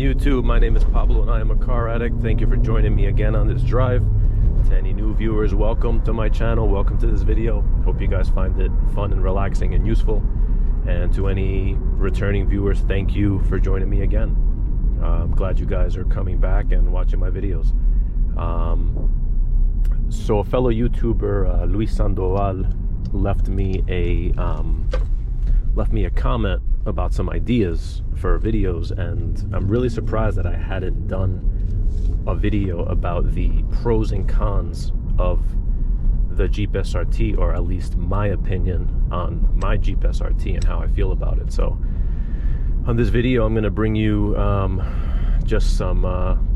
YouTube, my name is Pablo and I am a car addict. Thank you for joining me again on this drive. To any new viewers, welcome to my channel, welcome to this video. Hope you guys find it fun and relaxing and useful. And to any returning viewers, thank you for joining me again. I'm glad you guys are coming back and watching my videos. So a fellow YouTuber, Luis Sandoval, left me a comment about some ideas for videos, and I'm really surprised that I hadn't done a video about the pros and cons of the Jeep SRT, or at least my opinion on my Jeep SRT and how I feel about it. So on this video, I'm going to bring you just some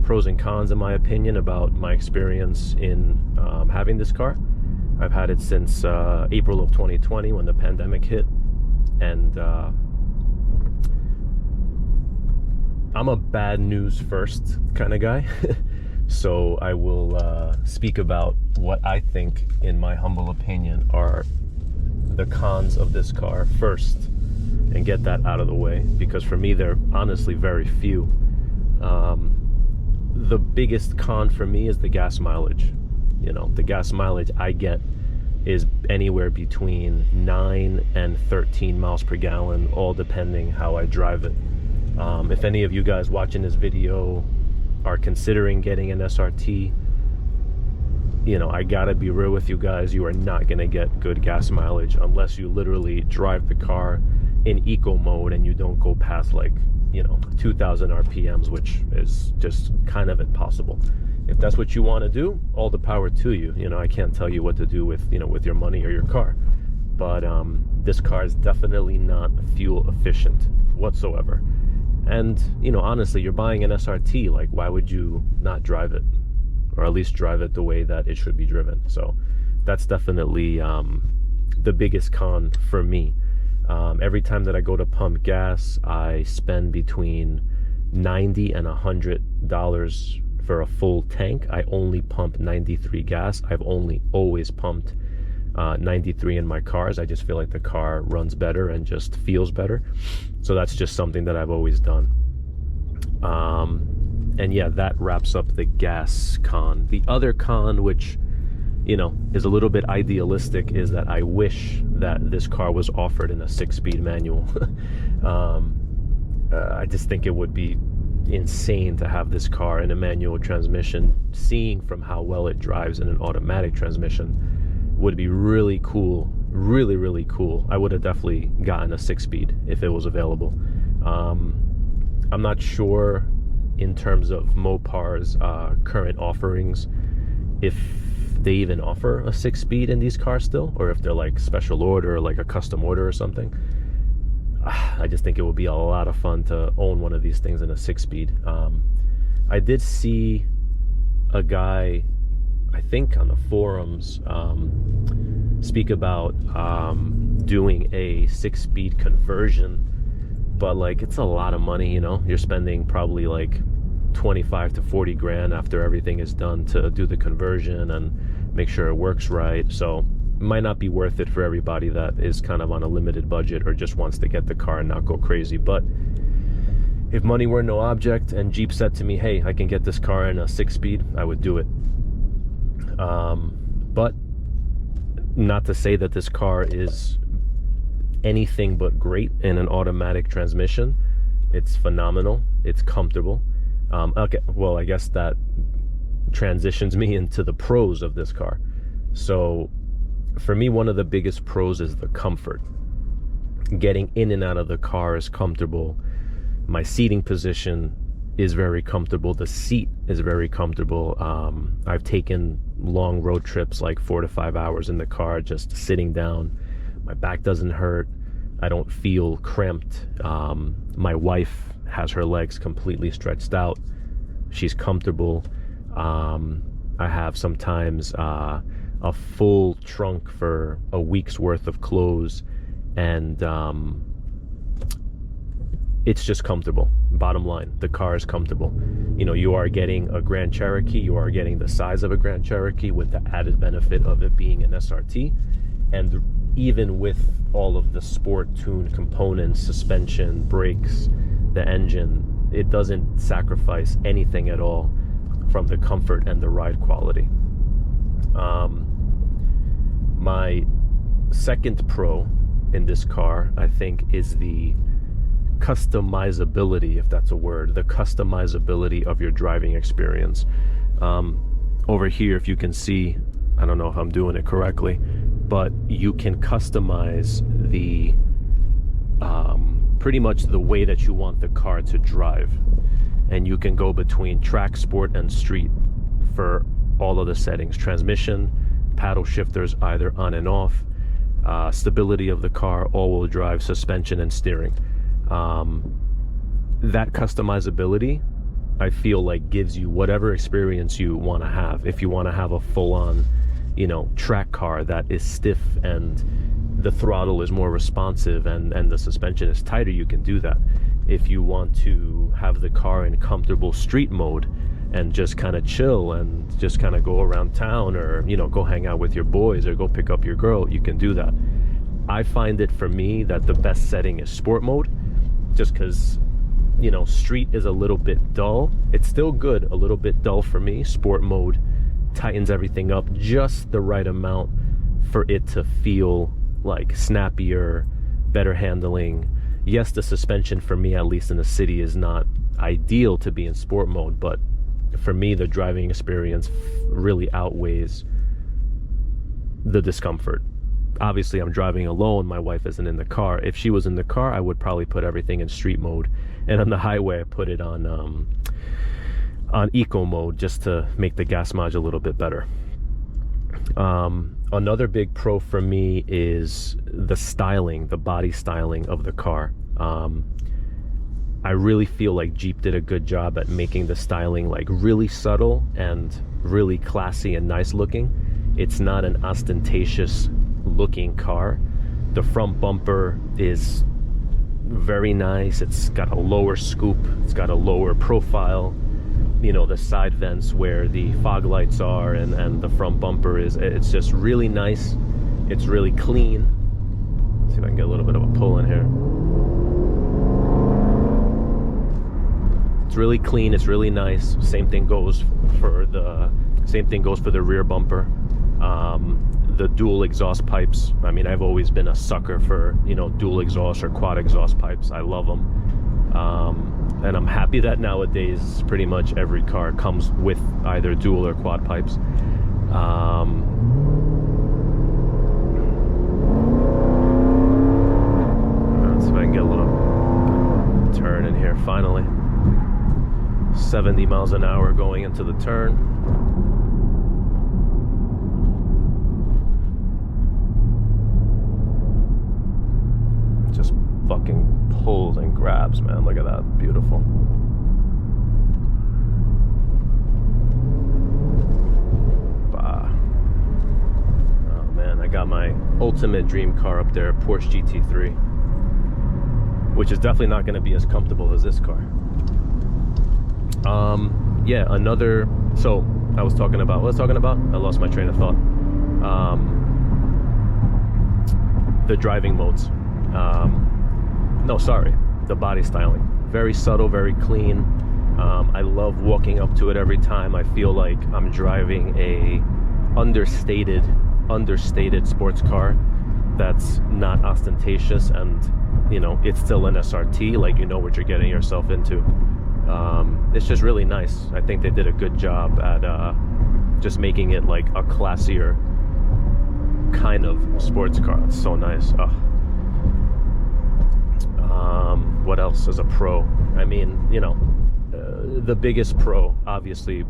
pros and cons in my opinion about my experience in having this car. I've had it since April of 2020 when the pandemic hit, and I'm a bad news first kind of guy. So I will speak about what I think, in my humble opinion, are the cons of this car first and get that out of the way, because for me they're honestly very few. The biggest con for me is the gas mileage. You know, the gas mileage I get is anywhere between 9 and 13 miles per gallon, all depending how I drive it. If any of you guys watching this video are considering getting an SRT, you know, I gotta be real with you guys, you are not gonna get good gas mileage unless you literally drive the car in eco mode and you don't go past, like, you know, 2,000 RPMs, which is just kind of impossible. If that's what you want to do, all the power to you. You know, I can't tell you what to do with, you know, with your money or your car. But this car is definitely not fuel efficient whatsoever. And, you know, honestly, you're buying an SRT, like, why would you not drive it? Or at least drive it the way that it should be driven. So that's definitely the biggest con for me. Every time that I go to pump gas, I spend between $90 and $100 for a full tank. I only pump 93 gas. I've always pumped 93 in my cars. I just feel like the car runs better and just feels better. So that's just something that I've always done. And yeah, that wraps up the gas con. The other con, which, you know, is a little bit idealistic, is that I wish that this car was offered in a 6-speed manual. I just think it would be insane to have this car in a manual transmission. Seeing from how well it drives in an automatic transmission would be really cool. Really cool. I would have definitely gotten a 6-speed if it was available. I'm not sure in terms of Mopar's current offerings if they even offer a 6-speed in these cars still, or if they're like special order or like a custom order or something. I just think it would be a lot of fun to own one of these things in a 6-speed. I did see a guy, I think on the forums, speak about doing a 6-speed conversion, but like, it's a lot of money, you know. You're spending probably like 25 to 40 grand after everything is done to do the conversion and make sure it works right. So it might not be worth it for everybody that is kind of on a limited budget or just wants to get the car and not go crazy. But if money were no object and Jeep said to me, hey, I can get this car in a 6-speed, I would do it. But not to say that this car is anything but great in an automatic transmission. It's phenomenal. It's comfortable. Okay, well, I guess that transitions me into the pros of this car. So for me, one of the biggest pros is the comfort. Getting in and out of the car is comfortable. My seating position is very comfortable. The seat is very comfortable. I've taken long road trips, like 4 to 5 hours in the car, just sitting down. My back doesn't hurt. I don't feel cramped. My wife has her legs completely stretched out. She's comfortable. I have sometimes a full trunk for a week's worth of clothes, and it's just comfortable. Bottom line, the car is comfortable. You know, you are getting a Grand Cherokee, you are getting the size of a Grand Cherokee with the added benefit of it being an SRT, and even with all of the sport tune components, suspension, brakes, the engine, it doesn't sacrifice anything at all from the comfort and the ride quality. My second pro in this car, I think, is the customizability, if that's a word, the customizability of your driving experience. Over here, if you can see, I don't know if I'm doing it correctly, but you can customize the pretty much the way that you want the car to drive, and you can go between track, sport, and street for all of the settings: transmission, paddle shifters either on and off, stability of the car, all-wheel drive, suspension, and steering. That customizability, I feel like, gives you whatever experience you want to have. If you want to have a full-on, you know, track car that is stiff and the throttle is more responsive and the suspension is tighter, you can do that. If you want to have the car in comfortable street mode and just kind of chill and just kind of go around town, or, you know, go hang out with your boys or go pick up your girl, you can do that. I find it, for me, that the best setting is sport mode, just because, you know, street is a little bit dull. It's still good, a little bit dull for me. Sport mode tightens everything up just the right amount for it to feel like snappier, better handling. Yes, the suspension, for me at least in the city, is not ideal to be in sport mode, but for me the driving experience really outweighs the discomfort. Obviously, I'm driving alone, my wife isn't in the car. If she was in the car, I would probably put everything in street mode, and on the highway I put it on eco mode, just to make the gas mileage a little bit better. Another big pro for me is the styling, the body styling of the car. I really feel like Jeep did a good job at making the styling like really subtle and really classy and nice looking. It's not an ostentatious looking car. The front bumper is very nice. It's got a lower scoop, it's got a lower profile. You know, the side vents where the fog lights are and the front bumper is, it's just really nice. It's really clean. Let's see if I can get a little bit of a pull in here. It's really clean, it's really nice. Same thing goes for the rear bumper. The dual exhaust pipes, I mean, I've always been a sucker for, you know, dual exhaust or quad exhaust pipes. I love them. And I'm happy that nowadays pretty much every car comes with either dual or quad pipes. Let's see if I can get a little turn in here finally. 70 miles an hour going into the turn. Just fucking pulls and grabs, man. Look at that. Beautiful. Bah. Oh man, I got my ultimate dream car up there, Porsche GT3, which is definitely not going to be as comfortable as this car. Yeah, another, so I was talking about, what was I talking about? I lost my train of thought. The driving modes. No, sorry, the body styling. Very subtle, very clean. I love walking up to it every time. I feel like I'm driving a understated sports car that's not ostentatious, and, you know, it's still an SRT, like, you know what you're getting yourself into. It's just really nice. I think they did a good job at just making it like a classier kind of sports car. It's so nice. What else is a pro? I mean, you know, the biggest pro, obviously,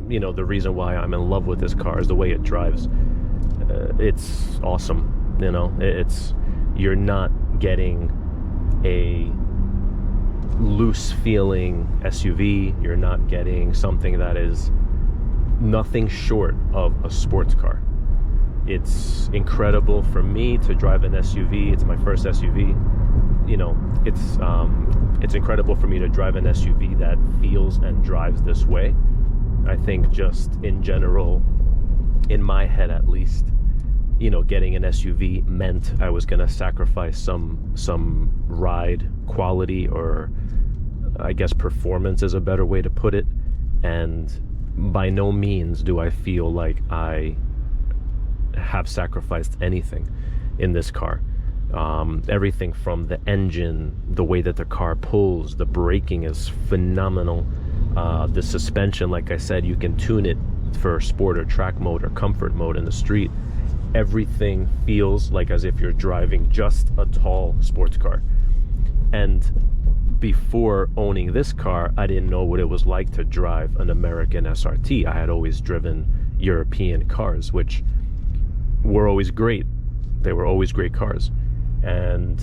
you know, the reason why I'm in love with this car is the way it drives. It's awesome. You know, you're not getting a loose feeling SUV. You're not getting something that is nothing short of a sports car. It's incredible for me to drive an SUV. It's my first SUV. You know, it's incredible for me to drive an SUV that feels and drives this way. I think just in general, in my head at least, you know, getting an SUV meant I was gonna sacrifice some ride quality or I guess performance is a better way to put it. And by no means do I feel like I have sacrificed anything in this car. Everything from the engine, the way that the car pulls, the braking is phenomenal. The suspension, like I said, you can tune it for sport or track mode or comfort mode in the street. Everything feels like as if you're driving just a tall sports car. And before owning this car, I didn't know what it was like to drive an American SRT. I had always driven European cars, which were always great. They were always great cars. And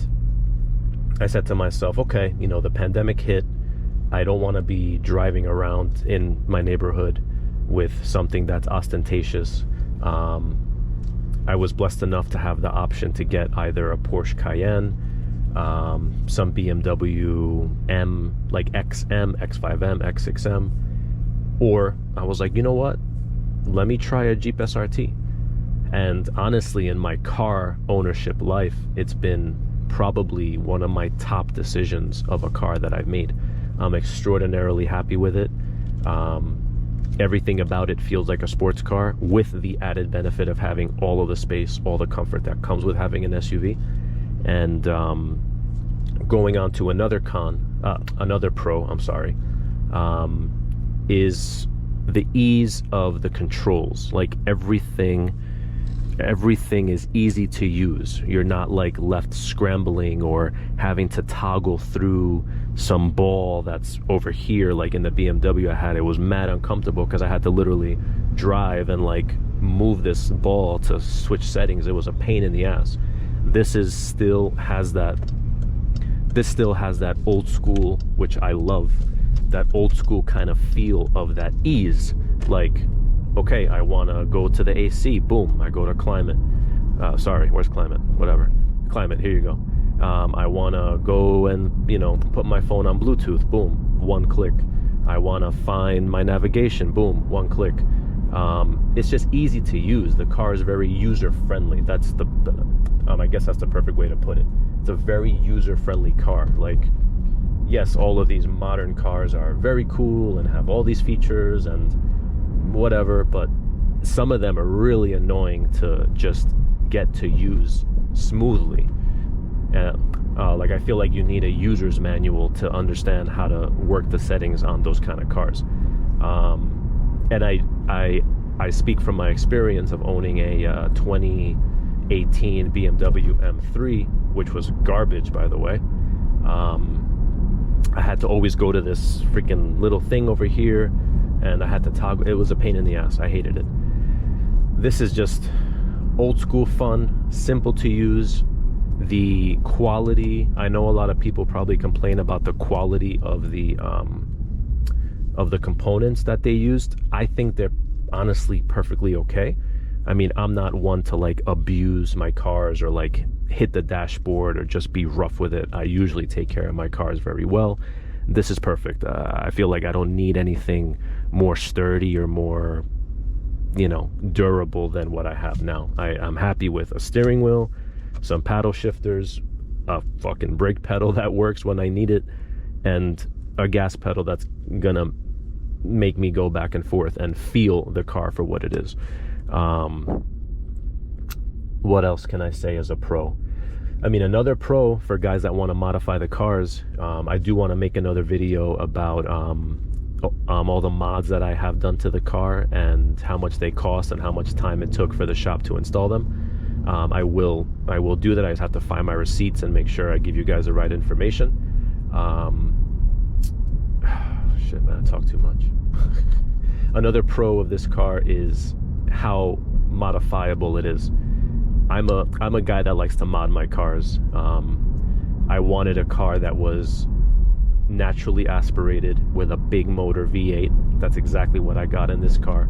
I said to myself, okay, you know, the pandemic hit. I don't want to be driving around in my neighborhood with something that's ostentatious. I was blessed enough to have the option to get either a Porsche Cayenne, some BMW M, like XM, X5M, X6M, or I was like, you know what? Let me try a Jeep SRT. And honestly, in my car ownership life, it's been probably one of my top decisions of a car that I've made. I'm extraordinarily happy with it. Everything about it feels like a sports car, with the added benefit of having all of the space, all the comfort that comes with having an SUV. And going on to another pro, I'm sorry, is the ease of the controls. Like everything is easy to use. You're not like left scrambling or having to toggle through some ball that's over here. Like in the BMW I had, it was mad uncomfortable because I had to literally drive and like move this ball to switch settings. It was a pain in the ass. This still has that old school, which I love, that old school kind of feel of that ease. Like, okay, I want to go to the AC, boom, I go to climate. Sorry, where's climate? Whatever. Climate, here you go. I want to go and, you know, put my phone on Bluetooth, boom, one click. I want to find my navigation, boom, one click. It's just easy to use. The car is very user-friendly. That's I guess that's the perfect way to put it. It's a very user-friendly car. Like, yes, all of these modern cars are very cool and have all these features and whatever, but some of them are really annoying to just get to use smoothly. Like I feel like you need a user's manual to understand how to work the settings on those kind of cars. And I speak from my experience of owning a 2018 BMW M3, which was garbage, by the way. I had to always go to this freaking little thing over here, and I had to toggle. It was a pain in the ass. I hated it. This is just old school fun, simple to use. The quality, I know a lot of people probably complain about the quality of the components that they used. I think they're honestly perfectly okay. I mean, I'm not one to like abuse my cars or like hit the dashboard or just be rough with it. I usually take care of my cars very well. This is perfect. I feel like I don't need anything more sturdy or more, you know, durable than what I have now. I'm happy with a steering wheel, some paddle shifters, a fucking brake pedal that works when I need it, and a gas pedal that's gonna make me go back and forth and feel the car for what it is. What else can I say as a pro? I mean, another pro for guys that want to modify the cars, I do want to make another video about all the mods that I have done to the car and how much they cost and how much time it took for the shop to install them. I will do that. I just have to find my receipts and make sure I give you guys the right information. Shit, man, I talk too much. Another pro of this car is how modifiable it is. I'm a guy that likes to mod my cars. I wanted a car that was naturally aspirated with a big motor V8. That's exactly what I got in this car.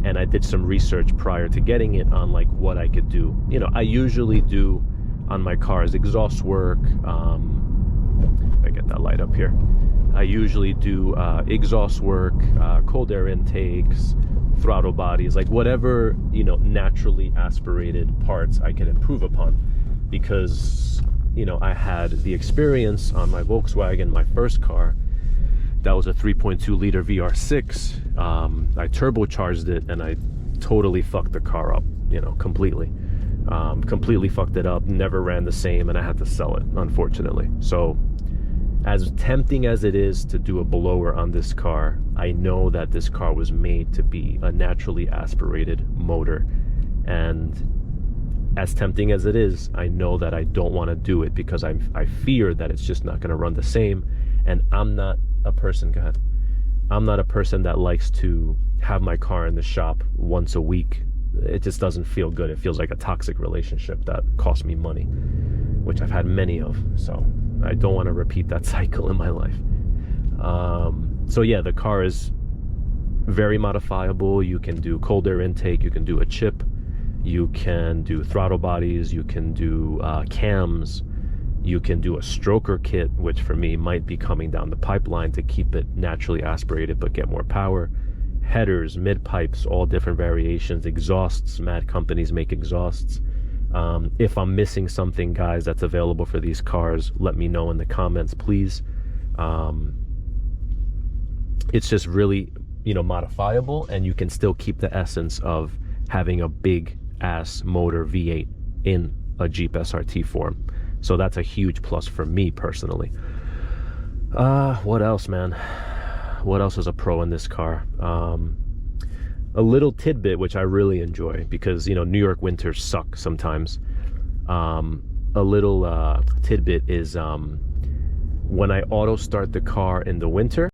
And I did some research prior to getting it on like what I could do. You know, I usually do on my cars exhaust work. I get that light up here. I usually do exhaust work, cold air intakes, throttle bodies, like whatever, you know, naturally aspirated parts I can improve upon, because, you know, I had the experience on my Volkswagen, my first car, That was a 3.2 liter VR6. I turbocharged it and I totally fucked the car up, you know, completely. Completely fucked it up, never ran the same, and I had to sell it, unfortunately. So as tempting as it is to do a blower on this car, I know that this car was made to be a naturally aspirated motor. And as tempting as it is, I know that I don't want to do it because I fear that it's just not going to run the same. And I'm not a person, go ahead. I'm not a person that likes to have my car in the shop once a week. It just doesn't feel good. It feels like a toxic relationship that costs me money, which I've had many of. So I don't want to repeat that cycle in my life. So yeah, the car is very modifiable. You can do cold air intake, you can do a chip, you can do throttle bodies, you can do cams, you can do a stroker kit, which for me might be coming down the pipeline to keep it naturally aspirated but get more power. Headers, mid pipes, all different variations, exhausts. Mad companies make exhausts. If I'm missing something, guys, that's available for these cars, let me know in the comments, please. It's just really, you know, modifiable, and you can still keep the essence of having a big ass motor V8 in a Jeep SRT form. So that's a huge plus for me personally. What else, man? What else is a pro in this car? A little tidbit which I really enjoy, because, you know, New York winters suck sometimes. A little tidbit is when I auto start the car in the winter,